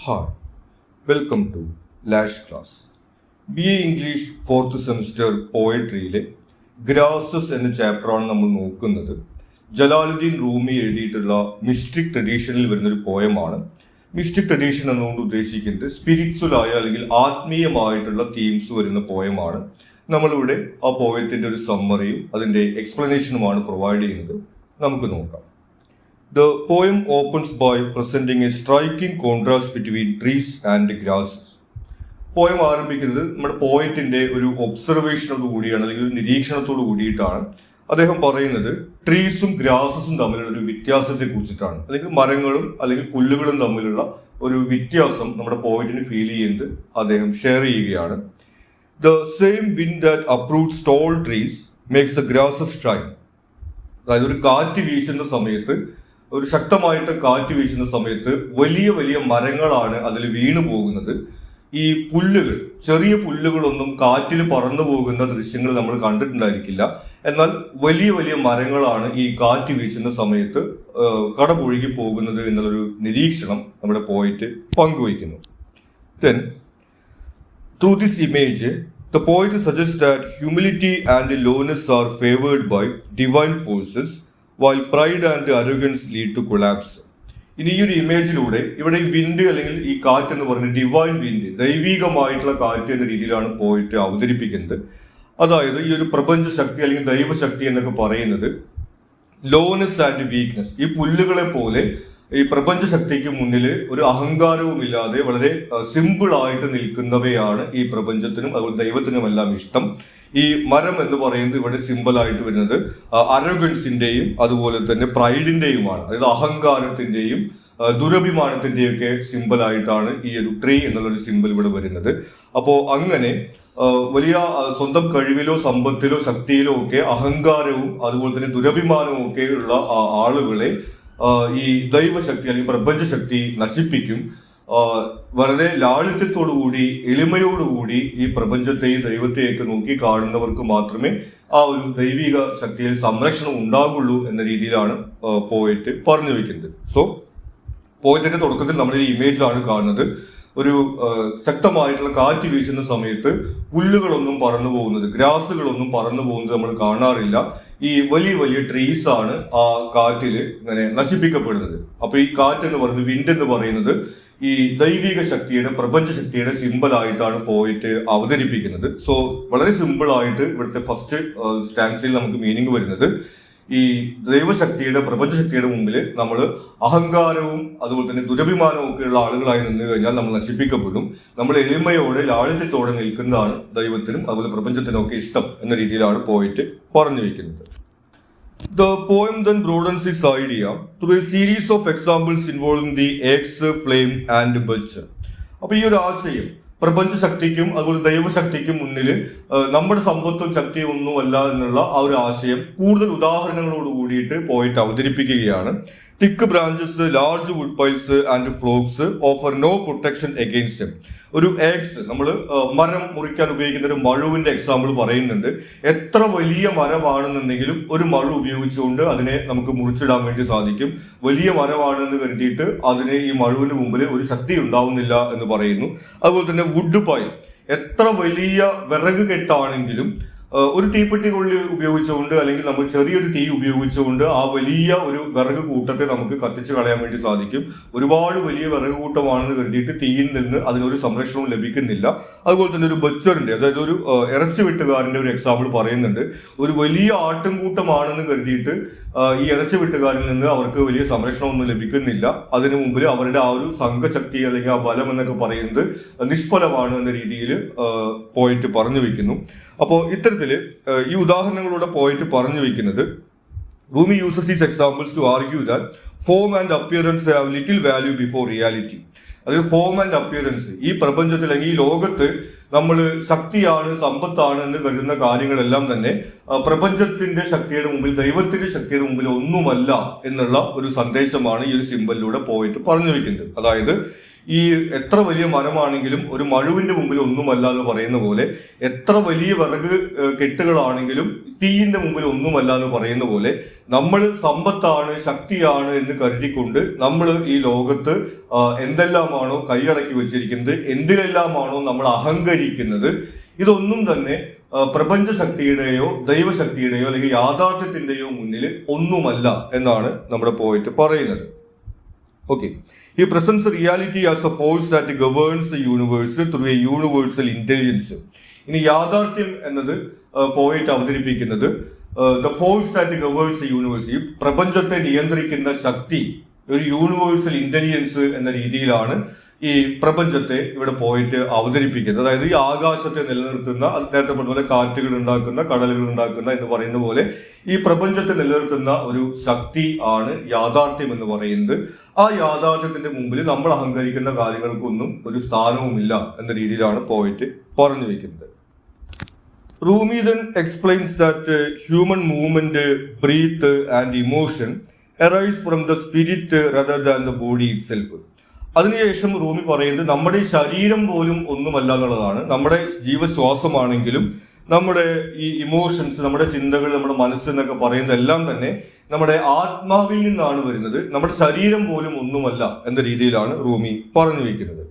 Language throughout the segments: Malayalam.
Hi, welcome to Lash Class. BA English 4th semester പോയട്രിയിലെ ഗ്രാസസ് എന്ന ചാപ്റ്ററാണ് നമ്മൾ നോക്കുന്നത്. ജലാലുദ്ദീൻ റൂമി എഴുതിയിട്ടുള്ള മിസ്റ്റിക് ട്രഡീഷനിൽ വരുന്നൊരു പോയമാണ്. മിസ്റ്റിക് ട്രഡീഷൻ എന്നുകൊണ്ട് ഉദ്ദേശിക്കുന്നത് സ്പിരിച്വൽ ആയ അല്ലെങ്കിൽ ആത്മീയമായിട്ടുള്ള തീംസ് വരുന്ന പോയമാണ്. നമ്മളിവിടെ ആ പോയത്തിൻ്റെ ഒരു സമ്മറിയും അതിൻ്റെ എക്സ്പ്ലനേഷനുമാണ് പ്രൊവൈഡ് ചെയ്യുന്നത്. നമുക്ക് നോക്കാം. The poem opens by presenting a striking contrast between trees and grasses. Poem ആരംഭിക്കുന്നത് നമ്മുടെ പോയറ്റിന്റെ ഒരു ഒബ്സർവേഷനോട് കൂടിയാണ്, അല്ലെങ്കിൽ ഒരു നിരീക്ഷണത്തോട് കൂടിയിട്ടാണ്. അദ്ദേഹം പറയുന്നത് ട്രീസും ഗ്രാസസും തമ്മിലുള്ള ഒരു വ്യത്യാസത്തെ കുറിച്ചിട്ടാണ്, അല്ലെങ്കിൽ മരങ്ങളും അല്ലെങ്കിൽ പുല്ലുകളും തമ്മിലുള്ള ഒരു വ്യത്യാസം നമ്മുടെ പോയറ്റിന് ഫീൽ ചെയ്യുന്നത് അദ്ദേഹം ഷെയർ ചെയ്യുകയാണ്. The same wind that uproots tall trees makes the grasses shine. അതായത് ഒരു കാറ്റ് വീശുന്ന സമയത്ത്, ഒരു ശക്തമായിട്ട് കാറ്റ് വീശുന്ന സമയത്ത് വലിയ വലിയ മരങ്ങളാണ് അതിൽ വീണു പോകുന്നത്. ഈ പുല്ലുകൾ, ചെറിയ പുല്ലുകളൊന്നും കാറ്റിൽ പറന്നു പോകുന്ന ദൃശ്യങ്ങൾ നമ്മൾ കണ്ടിട്ടുണ്ടായിരിക്കില്ല. എന്നാൽ വലിയ വലിയ മരങ്ങളാണ് ഈ കാറ്റ് വീശുന്ന സമയത്ത് കടപുഴകി പോകുന്നത് എന്നുള്ളൊരു നിരീക്ഷണം നമ്മുടെ പോയിറ്റ് പങ്കുവയ്ക്കുന്നു. Then, through this image, the poet suggests that humility and lowness are favored by divine forces, while pride and arrogance lead to collapse. ഇനി ഈ ഒരു ഇമേജിലൂടെ ഇവിടെ ഈ വിൻഡ് അല്ലെങ്കിൽ ഈ കാറ്റ് എന്ന് പറയുന്നത് ഡിവൈൻ വിൻഡ്, ദൈവികമായിട്ടുള്ള കാറ്റ് എന്ന രീതിയിലാണ് പോയിട്ട് അവതരിപ്പിക്കുന്നത്. അതായത് ഈ ഒരു പ്രപഞ്ച ശക്തി അല്ലെങ്കിൽ ദൈവശക്തി എന്നൊക്കെ പറയുന്നത് ലോനെസ് ആൻഡ് വീക്ക്നെസ്, ഈ പുല്ലുകളെ പോലെ ഈ പ്രപഞ്ച ശക്തിക്ക് മുന്നിൽ ഒരു അഹങ്കാരവും ഇല്ലാതെ വളരെ സിമ്പിൾ ആയിട്ട് നിൽക്കുന്നവയാണ് ഈ പ്രപഞ്ചത്തിനും അതുപോലെ ദൈവത്തിനുമെല്ലാം ഇഷ്ടം. ഈ മരം എന്ന് പറയുന്നത് ഇവിടെ സിമ്പിൾ ആയിട്ട് വരുന്നത് അരോഗൻസിന്റെയും അതുപോലെ തന്നെ പ്രൈഡിന്റെയുമാണ്. അതായത് അഹങ്കാരത്തിന്റെയും ദുരഭിമാനത്തിന്റെയും ഒക്കെ സിമ്പിൾ ആയിട്ടാണ് ഈ ഒരു ട്രീ എന്നുള്ളൊരു സിമ്പിൾ ഇവിടെ വരുന്നത്. അപ്പോൾ അങ്ങനെ വലിയ സ്വന്തം കഴിവിലോ സമ്പത്തിലോ ശക്തിയിലോ ഒക്കെ അഹങ്കാരവും അതുപോലെ തന്നെ ദുരഭിമാനവും ഒക്കെ ഉള്ള ആളുകളെ ഈ ദൈവശക്തി അല്ലെങ്കിൽ പ്രപഞ്ചശക്തി നശിപ്പിക്കും. വളരെ ലാളിത്യത്തോടുകൂടി എളിമയോടുകൂടി ഈ പ്രപഞ്ചത്തെയും ദൈവത്തെയൊക്കെ നോക്കി കാണുന്നവർക്ക് മാത്രമേ ആ ഒരു ദൈവിക ശക്തിയിൽ സംരക്ഷണം ഉണ്ടാകുള്ളൂ എന്ന രീതിയിലാണ് പോയറ്റ് പറഞ്ഞു വയ്ക്കുന്നത്. സോ പോയറ്റിന്റെ തുടക്കത്തിൽ നമ്മൾ ഈ ഇമേജാണ് കാണുന്നത്. ഒരു ശക്തമായിട്ടുള്ള കാറ്റ് വീശുന്ന സമയത്ത് പുല്ലുകളൊന്നും പറന്നു പോകുന്നത്, ഗ്രാസുകളൊന്നും പറന്നു പോകുന്നത് നമ്മൾ കാണാറില്ല. ഈ വലിയ വലിയ ട്രീസ് ആണ് ആ കാറ്റില് ഇങ്ങനെ നശിപ്പിക്കപ്പെടുന്നത്. അപ്പൊ ഈ കാറ്റ് എന്ന് പറയുന്നത്, വിൻഡ് എന്ന് പറയുന്നത് ഈ ദൈവിക ശക്തിയുടെ പ്രപഞ്ച ശക്തിയുടെ സിമ്പിൾ ആയിട്ടാണ് പോയിട്ട് അവതരിപ്പിക്കുന്നത്. സോ വളരെ സിമ്പിൾ ആയിട്ട് ഇവിടുത്തെ ഫസ്റ്റ് സ്റ്റാൻസിൽ നമുക്ക് മീനിങ് വരുന്നത്, ഈ ദൈവശക്തിയുടെ പ്രപഞ്ചശക്തിയുടെ മുമ്പിൽ നമ്മൾ അഹങ്കാരവും അതുപോലെ തന്നെ ദുരഭിമാനവും ഒക്കെ ഉള്ള ആളുകളായി നിന്ന് കഴിഞ്ഞാൽ നമ്മൾ നശിപ്പിക്കപ്പെടും. നമ്മൾ എളിമയോടെ ലാളിത്യത്തോടെ നിൽക്കുന്നതാണ് ദൈവത്തിനും അതുപോലെ പ്രപഞ്ചത്തിനും ഒക്കെ ഇഷ്ടം എന്ന രീതിയിലാണ് പോയിട്ട് പറഞ്ഞു വയ്ക്കുന്നത്. The poem then broadens its idea through a series of examples involving the axe, flame and birch. അപ്പൊ ഈ ഒരു ആശയം പ്രപഞ്ചശക്തിക്കും അതുപോലെ ദൈവശക്തിക്കും മുന്നിൽ നമ്മുടെ സമ്പത്തും ശക്തിയും ഒന്നുമല്ല എന്നുള്ള ആ ഒരു ആശയം കൂടുതൽ ഉദാഹരണങ്ങളോട് കൂടിയിട്ട് പോയിട്ട് അവതരിപ്പിക്കുകയാണ്. Thick branches, large wood piles and flocks offer no protection against them. ഒരു ആക്സ്, നമ്മൾ മരം മുറിക്കാൻ ഉപയോഗിക്കുന്ന ഒരു മഴുവിന്റെ എക്സാമ്പിൾ പറയുന്നുണ്ട്. എത്ര വലിയ മരമാണെന്നുണ്ടെങ്കിലും ഒരു മഴു ഉപയോഗിച്ചുകൊണ്ട് അതിനെ നമുക്ക് മുറിച്ചിടാൻ വേണ്ടി സാധിക്കും. വലിയ മരമാണെന്ന് കരുതിയിട്ട് അതിന് ഈ മഴുവിന് മുമ്പിൽ ഒരു ശക്തി ഉണ്ടാവുന്നില്ല എന്ന് പറയുന്നു. അതുപോലെ തന്നെ വുഡ് പൈൽ, എത്ര വലിയ വിറക് കെട്ടാണെങ്കിലും ഒരു തീപ്പെട്ടിക്കൊള്ളി ഉപയോഗിച്ചുകൊണ്ട് അല്ലെങ്കിൽ നമ്മൾ ചെറിയൊരു തീ ഉപയോഗിച്ചുകൊണ്ട് ആ വലിയ ഒരു വിറക് കൂട്ടത്തെ നമുക്ക് കത്തിച്ച് കളയാൻ വേണ്ടി സാധിക്കും. ഒരുപാട് വലിയ വിറക് കൂട്ടമാണെന്ന് കരുതിയിട്ട് തീയിൽ നിന്ന് അതിനൊരു സംരക്ഷണവും ലഭിക്കുന്നില്ല. അതുപോലെ തന്നെ ഒരു ബച്ചറിന്റെ, അതായത് ഒരു ഇറച്ചി വെട്ടുകാരന്റെ ഒരു എക്സാമ്പിൾ പറയുന്നുണ്ട്. ഒരു വലിയ ആട്ടിൻകൂട്ടമാണെന്ന് കരുതിയിട്ട് ഈ ഇറച്ചി വെട്ടുകാരിൽ നിന്ന് അവർക്ക് വലിയ സംരക്ഷണമൊന്നും ലഭിക്കുന്നില്ല. അതിനു മുമ്പിൽ അവരുടെ ആ ഒരു സംഘശക്തി അല്ലെങ്കിൽ ആ ബലം എന്നൊക്കെ പറയുന്നത് നിഷ്ഫലമാണ് എന്ന രീതിയിൽ പോയിട്ട് പറഞ്ഞു വെക്കുന്നു. അപ്പോൾ ഇത്തരത്തില് ഈ ഉദാഹരണങ്ങളൂടെ പോയിട്ട് പറഞ്ഞു വെക്കുന്നത്, Rumi uses these examples to argue that form and appearance have little value before reality. അതായത് ഫോം ആൻഡ് അപ്പിയറൻസ്, ഈ പ്രപഞ്ചത്തിൽ അല്ലെങ്കിൽ ഈ ലോകത്ത് നമ്മൾ ശക്തിയാണ് സമ്പത്താണ് എന്ന് കരുതുന്ന കാര്യങ്ങളെല്ലാം തന്നെ പ്രപഞ്ചത്തിന്റെ ശക്തിയുടെ മുമ്പിൽ, ദൈവത്തിന്റെ ശക്തിയുടെ മുമ്പിൽ ഒന്നുമല്ല എന്നുള്ള ഒരു സന്ദേശമാണ് ഈ ഒരു സിമ്പലിലൂടെ പോയിട്ട് പറഞ്ഞു വെക്കുന്നത്. അതായത് ഈ എത്ര വലിയ മരമാണെങ്കിലും ഒരു മഴുവിന്റെ മുമ്പിൽ ഒന്നുമല്ല എന്ന് പറയുന്ന പോലെ, എത്ര വലിയ വിറക് കെട്ടുകളാണെങ്കിലും തീയിന്റെ മുമ്പിൽ ഒന്നുമല്ല എന്ന് പറയുന്ന പോലെ, നമ്മൾ സമ്പത്താണ് ശക്തിയാണ് എന്ന് കരുതിക്കൊണ്ട് നമ്മൾ ഈ ലോകത്ത് എന്തെല്ലാമാണോ കൈയടക്കി വെച്ചിരിക്കുന്നത്, എന്തിലെല്ലാമാണോ നമ്മൾ അഹങ്കരിക്കുന്നത്, ഇതൊന്നും തന്നെ പ്രപഞ്ച ശക്തിയുടെയോ ദൈവശക്തിയുടെയോ അല്ലെങ്കിൽ യാഥാർത്ഥ്യത്തിന്റെയോ മുന്നിൽ ഒന്നുമല്ല എന്നാണ് നമ്മുടെ പോയിന്റ് പറയുന്നത്. Okay, he presents reality as a force that governs the universe through a universal intelligence. ഇനി യാഥാർത്ഥ്യം എന്നത് പോയിന്റ് അവതരിപ്പിക്കുന്നത് the force that governs the universe, ഈ പ്രപഞ്ചത്തെ നിയന്ത്രിക്കുന്ന ശക്തി ഒരു യൂണിവേഴ്സൽ ഇന്റലിജൻസ് എന്ന രീതിയിലാണ് ഈ പ്രപഞ്ചത്തെ ഇവിടെ പോയിട്ട് അവതരിപ്പിക്കുന്നത്. അതായത് ഈ ആകാശത്തെ നിലനിർത്തുന്ന, നേരത്തെ പറഞ്ഞ പോലെ കാറ്റുകൾ ഉണ്ടാക്കുന്ന, കടലുകൾ ഉണ്ടാക്കുന്ന എന്ന് പറയുന്ന പോലെ ഈ പ്രപഞ്ചത്തെ നിലനിർത്തുന്ന ഒരു ശക്തി ആണ് യാഥാർത്ഥ്യം എന്ന് പറയുന്നത്. ആ യാഥാർത്ഥ്യത്തിന്റെ മുമ്പിൽ നമ്മൾ അഹങ്കരിക്കുന്ന കാര്യങ്ങൾക്കൊന്നും ഒരു സ്ഥാനവുമില്ല എന്ന രീതിയിലാണ് പോയിട്ട് പറഞ്ഞു വെക്കുന്നത്. റൂമി then explains that human movement, breath and emotion arise from the spirit rather than the body itself. അതിനുശേഷം റൂമി പറയുന്നത് നമ്മുടെ ശരീരം പോലും ഒന്നുമല്ല എന്നുള്ളതാണ്. നമ്മുടെ ജീവശ്വാസമാണെങ്കിലും നമ്മുടെ ഈ ഇമോഷൻസ്, നമ്മുടെ ചിന്തകൾ, നമ്മുടെ മനസ്സ് എന്നൊക്കെ പറയുന്നത് എല്ലാം തന്നെ നമ്മുടെ ആത്മാവിൽ നിന്നാണ് വരുന്നത്. നമ്മുടെ ശരീരം പോലും ഒന്നുമല്ല എന്ന രീതിയിലാണ് റൂമി പറഞ്ഞു വെക്കുന്നത്.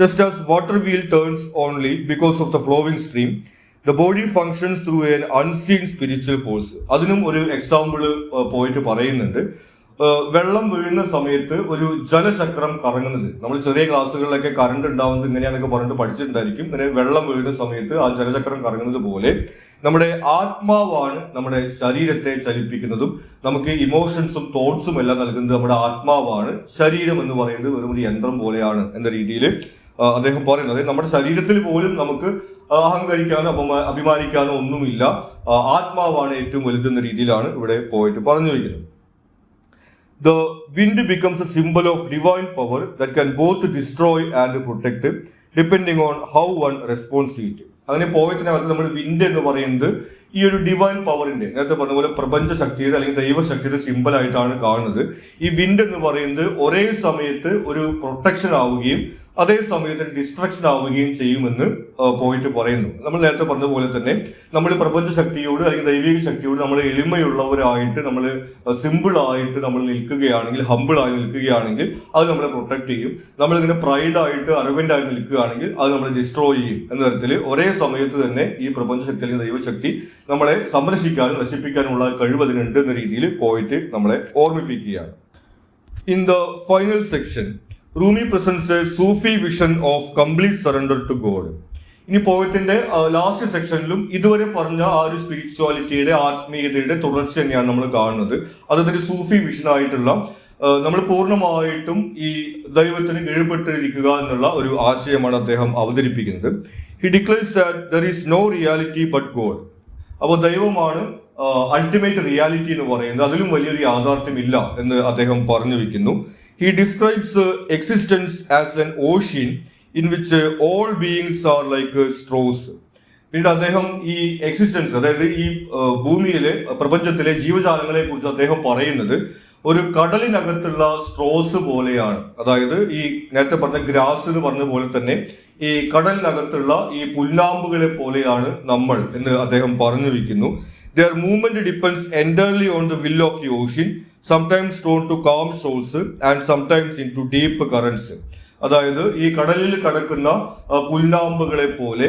Just as water wheel turns only because of the flowing stream, the body functions through an unseen spiritual force. അതിനും ഒരു എക്സാമ്പിൾ പോയിട്ട് പറയുന്നുണ്ട്. വെള്ളം വീഴുന്ന സമയത്ത് ഒരു ജലചക്രം കറങ്ങുന്നത്, നമ്മൾ ചെറിയ ക്ലാസ്സുകളിലൊക്കെ കറണ്ട് ഉണ്ടാവുന്നത് ഇങ്ങനെയാണെന്നൊക്കെ പറഞ്ഞിട്ട് പഠിച്ചിട്ടുണ്ടായിരിക്കും. ഇങ്ങനെ വെള്ളം വീഴുന്ന സമയത്ത് ആ ജലചക്രം കറങ്ങുന്നത് പോലെ നമ്മുടെ ആത്മാവാണ് നമ്മുടെ ശരീരത്തെ ചലിപ്പിക്കുന്നതും നമുക്ക് ഇമോഷൻസും തോട്ട്സും എല്ലാം നൽകുന്നത് നമ്മുടെ ആത്മാവാണ്. ശരീരം എന്ന് പറയുന്നത് വെറും ഒരു യന്ത്രം പോലെയാണ് എന്ന രീതിയിൽ അദ്ദേഹം പറയുന്നത്. നമ്മുടെ ശരീരത്തിൽ പോലും നമുക്ക് അഹങ്കരിക്കാനോ അഭിമാനിക്കാനോ ഒന്നുമില്ല. ആത്മാവാണ് ഏറ്റവും വലുതെന്ന രീതിയിലാണ് ഇവിടെ പോയിട്ട് പറഞ്ഞു വയ്ക്കുന്നത്. The wind becomes a symbol of divine power that can both destroy and protect depending on how one responds to it. അങ്ങനെ പോയതിനകത്ത് നമ്മൾ വിൻഡ് എന്ന് പറയുന്നത് ഈ ഒരു ഡിവൈൻ പവറിന്റെ, നേരത്തെ പറഞ്ഞ പോലെ പ്രപഞ്ച ശക്തിയുടെ അല്ലെങ്കിൽ ദൈവശക്തിയുടെ സിമ്പിൾ ആയിട്ടാണ് കാണുന്നത്. ഈ വിൻഡ് എന്ന് പറയുന്നത് ഒരേ സമയത്ത് ഒരു പ്രൊട്ടക്ഷൻ ആവുകയും അതേ സമയത്ത് ഡിസ്ട്രക്ഷൻ ആവുകയും ചെയ്യുമെന്ന് പോയിട്ട് പറയുന്നു. നമ്മൾ നേരത്തെ പറഞ്ഞ പോലെ തന്നെ നമ്മൾ പ്രപഞ്ച ശക്തിയോട് അല്ലെങ്കിൽ ദൈവിക ശക്തിയോട് നമ്മൾ എളിമയുള്ളവരായിട്ട്, നമ്മൾ സിമ്പിൾ ആയിട്ട് നമ്മൾ നിൽക്കുകയാണെങ്കിൽ, ഹമ്പിൾ ആയി നിൽക്കുകയാണെങ്കിൽ അത് നമ്മളെ പ്രൊട്ടക്ട് ചെയ്യും. നമ്മളിങ്ങനെ പ്രൈഡായിട്ട് അറഗന്റ് ആയിട്ട് നിൽക്കുകയാണെങ്കിൽ അത് നമ്മളെ ഡിസ്ട്രോയ് ചെയ്യും എന്ന തരത്തിൽ ഒരേ സമയത്ത് തന്നെ ഈ പ്രപഞ്ച ശക്തി അല്ലെങ്കിൽ ദൈവശക്തി നമ്മളെ സംരക്ഷിക്കാനും നശിപ്പിക്കാനുമുള്ള കഴിവ് അതിനുണ്ട് എന്ന രീതിയിൽ പോയിട്ട് നമ്മളെ ഓർമ്മിപ്പിക്കുകയാണ്. In the final section Rumi presents a Sufi vision of complete surrender to God. ഇനി പോയത്തിന്റെ ലാസ്റ്റ് സെക്ഷനിലും ഇതുവരെ പറഞ്ഞ ആ ഒരു സ്പിരിച്വാലിറ്റിയുടെ, ആത്മീയതയുടെ തുടർച്ച തന്നെയാണ് നമ്മൾ കാണുന്നത്. അതൊരു സൂഫി വിഷൻ ആയിട്ടുള്ള നമ്മൾ പൂർണ്ണമായിട്ടും ഈ ദൈവത്തിന് കീഴ്പ്പെട്ടിരിക്കുക എന്നുള്ള ഒരു ആശയമാണ് അദ്ദേഹം അവതരിപ്പിക്കുന്നത്. He declares that there is no reality but God. അപ്പോൾ ദൈവമാണ് അൾട്ടിമേറ്റ് റിയാലിറ്റി എന്ന് പറയുന്നത്, അതിലും വലിയൊരു യാഥാർത്ഥ്യമില്ല എന്ന് അദ്ദേഹം പറഞ്ഞു വെക്കുന്നു. He describes existence as an ocean in which all beings are like straws. പിന്നീട് അദ്ദേഹം ഈ എക്സിസ്റ്റൻസ്, അതായത് ഈ ഭൂമിയിലെ പ്രപഞ്ചത്തിലെ ജീവജാലങ്ങളെ കുറിച്ച് അദ്ദേഹം പറയുന്നത് ഒരു കടലിനകത്തുള്ള സ്ട്രോസ് പോലെയാണ്. അതായത് ഈ നേരത്തെ പറഞ്ഞ ഗ്രാസ് എന്ന് പറഞ്ഞ പോലെ തന്നെ ഈ കടലിനകത്തുള്ള ഈ പുല്ലാമ്പുകളെ പോലെയാണ് നമ്മൾ എന്ന് അദ്ദേഹം പറഞ്ഞു വെക്കുന്നു. Their movement depends entirely on the will of the ocean, sometimes thrown to calm shores and sometimes into deep currents. അതായത് ഈ കടലിൽ കിടക്കുന്ന പുല്ലാമ്പുകളെ പോലെ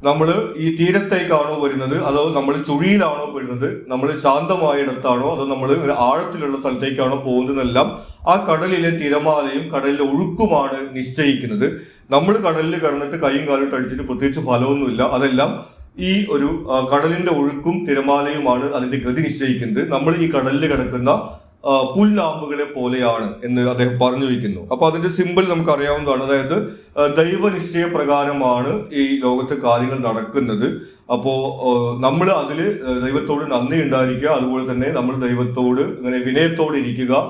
നമ്മൾ ഈ തീരത്തേക്കാണോ വരുന്നത്, അതോ നമ്മൾ ചുഴിയിലാണോ പെടുന്നത്, നമ്മൾ ശാന്തമായ ഇടത്താണോ അതോ നമ്മൾ ആഴത്തിലുള്ള സ്ഥലത്തേക്കാണോ പോകുന്നതെന്നെല്ലാം ആ കടലിലെ തിരമാലയും കടലിലെ ഒഴുക്കുമാണ് നിശ്ചയിക്കുന്നത്. നമ്മൾ കടലിൽ കിടന്നിട്ട് കൈയും കാലും അടിച്ചിട്ട് പ്രത്യേകിച്ച് ഫലമൊന്നുമില്ല. അതെല്ലാം ഈ ഒരു കടലിന്റെ ഒഴുക്കും തിരമാലയുമാണ് അതിന്റെ ഗതി നിശ്ചയിക്കുന്നത്. നമ്മൾ ഈ കടലിൽ കിടക്കുന്ന പുല്ലാമ്പുകളെ പോലെയാണ് എന്ന് അദ്ദേഹം പറഞ്ഞു വയ്ക്കുന്നു. അപ്പൊ അതിന്റെ സിമ്പിൾ നമുക്ക് അറിയാവുന്നതാണ്. അതായത് ദൈവനിശ്ചയ പ്രകാരമാണ് ഈ ലോകത്തെ കാര്യങ്ങൾ നടക്കുന്നത്. അപ്പോ നമ്മൾ അതില് ദൈവത്തോട് നന്ദി ഉണ്ടായിരിക്കുക, അതുപോലെ തന്നെ നമ്മൾ ദൈവത്തോട് ഇങ്ങനെ വിനയത്തോടെ ഇരിക്കുക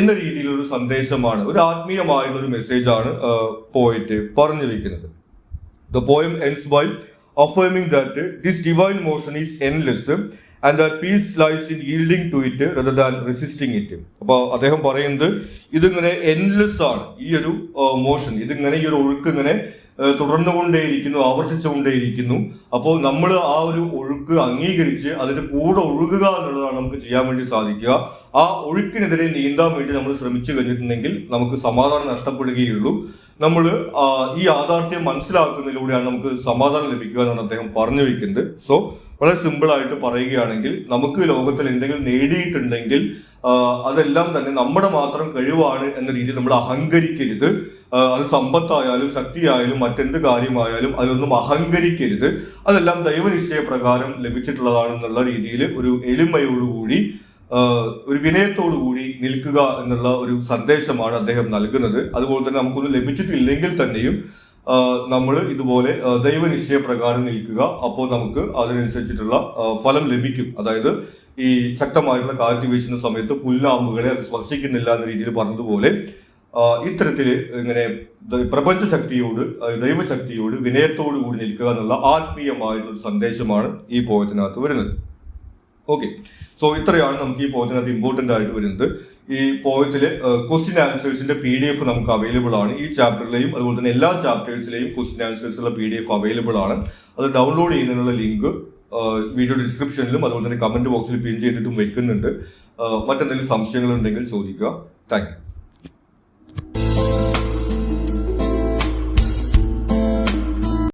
എന്ന രീതിയിലൊരു സന്ദേശമാണ്, ഒരു ആത്മീയമായുള്ള ഒരു മെസ്സേജാണ് പോയിട്ട് പറഞ്ഞു വയ്ക്കുന്നത്. The poem ends by affirming that this divine motion is endless and that peace lies in yielding to it rather than resisting it. അപ്പോൾ അദ്ദേഹം പറയുന്നത് ഇതിങ്ങനെ എൻലെസ് ആണ്, ഈ ഒരു മോഷൻ, ഇതിങ്ങനെ ഈ ഒരു ഒഴുക്ക് ഇങ്ങനെ തുടർന്നുകൊണ്ടേയിരിക്കുന്നു, ആവർത്തിച്ചുകൊണ്ടേയിരിക്കുന്നു. അപ്പോൾ നമ്മൾ ആ ഒരു ഒഴുക്ക് അംഗീകരിച്ച് അതിന്റെ കൂടെ ഒഴുകുക എന്നുള്ളതാണ് നമുക്ക് ചെയ്യാൻ വേണ്ടി സാധിക്കുക. ആ ഒഴുക്കിനെതിരെ നീന്താൻ വേണ്ടി നമ്മൾ ശ്രമിച്ചു കഴിഞ്ഞിട്ടുണ്ടെങ്കിൽ നമുക്ക് സമാധാനം നഷ്ടപ്പെടുകയുള്ളൂ. നമ്മൾ ഈ യാഥാർത്ഥ്യം മനസ്സിലാക്കുന്നതിലൂടെയാണ് നമുക്ക് സമാധാനം ലഭിക്കുക എന്നാണ് അദ്ദേഹം പറഞ്ഞു വെക്കുന്നത്. സോ വളരെ സിമ്പിൾ ആയിട്ട് പറയുകയാണെങ്കിൽ, നമുക്ക് ലോകത്തിൽ എന്തെങ്കിലും നേടിയിട്ടുണ്ടെങ്കിൽ അതെല്ലാം തന്നെ നമ്മുടെ മാത്രം കഴിവാണ് എന്ന രീതിയിൽ നമ്മൾ അഹങ്കരിക്കരുത്. അത് സമ്പത്തായാലും ശക്തിയായാലും മറ്റെന്ത് കാര്യമായാലും അതിലൊന്നും അഹങ്കരിക്കരുത്. അതെല്ലാം ദൈവനിശ്ചയ പ്രകാരം ലഭിച്ചിട്ടുള്ളതാണെന്നുള്ള രീതിയിൽ ഒരു എളിമയോടുകൂടി ഒരു വിനയത്തോടു കൂടി നിൽക്കുക എന്നുള്ള ഒരു സന്ദേശമാണ് അദ്ദേഹം നൽകുന്നത്. അതുപോലെ തന്നെ നമുക്കൊന്നും ലഭിച്ചിട്ടില്ലെങ്കിൽ തന്നെയും നമ്മൾ ഇതുപോലെ ദൈവനിശ്ചയ പ്രകാരം നിൽക്കുക. അപ്പോൾ നമുക്ക് അതിനനുസരിച്ചിട്ടുള്ള ഫലം ലഭിക്കും. അതായത് ഈ ശക്തമായിട്ടുള്ള കാറ്റ് വീശുന്ന സമയത്ത് പുല്ലാമ്പുകളെ അത് സ്പർശിക്കുന്നില്ല എന്ന രീതിയിൽ പറഞ്ഞതുപോലെ ഇത്തരത്തില് ഇങ്ങനെ പ്രപഞ്ചശക്തിയോട് ദൈവശക്തിയോട് വിനയത്തോടു കൂടി നിൽക്കുക എന്നുള്ള ആത്മീയമായിട്ടുള്ള സന്ദേശമാണ് ഈ പോയത്തിനകത്ത് വരുന്നത്. ഓക്കെ, സോ ഇത്രയാണ് നമുക്ക് ഈ പോയത്തിനകത്ത് ഇമ്പോർട്ടൻ്റ് ആയിട്ട് വരുന്നത്. ഈ പോയത്തിലെ ക്വസ്റ്റ്യൻ ആൻസേഴ്സിന്റെ PDF നമുക്ക് അവൈലബിൾ ആണ്. ഈ ചാപ്റ്ററിലെയും അതുപോലെ തന്നെ എല്ലാ ചാപ്റ്റേഴ്സിലെയും ക്വസ്റ്റ്യൻ ആൻസേഴ്സുള്ള PDF അവൈലബിൾ ആണ്. അത് ഡൗൺലോഡ് ചെയ്യുന്നതിനുള്ള ലിങ്ക് വീഡിയോ ഡിസ്ക്രിപ്ഷനിലും അതുപോലെ തന്നെ കമന്റ് ബോക്സിൽ പിൻ ചെയ്തിട്ടും വെക്കുന്നുണ്ട്. മറ്റെന്തെങ്കിലും സംശയങ്ങൾ ഉണ്ടെങ്കിൽ ചോദിക്കുക. Thank you.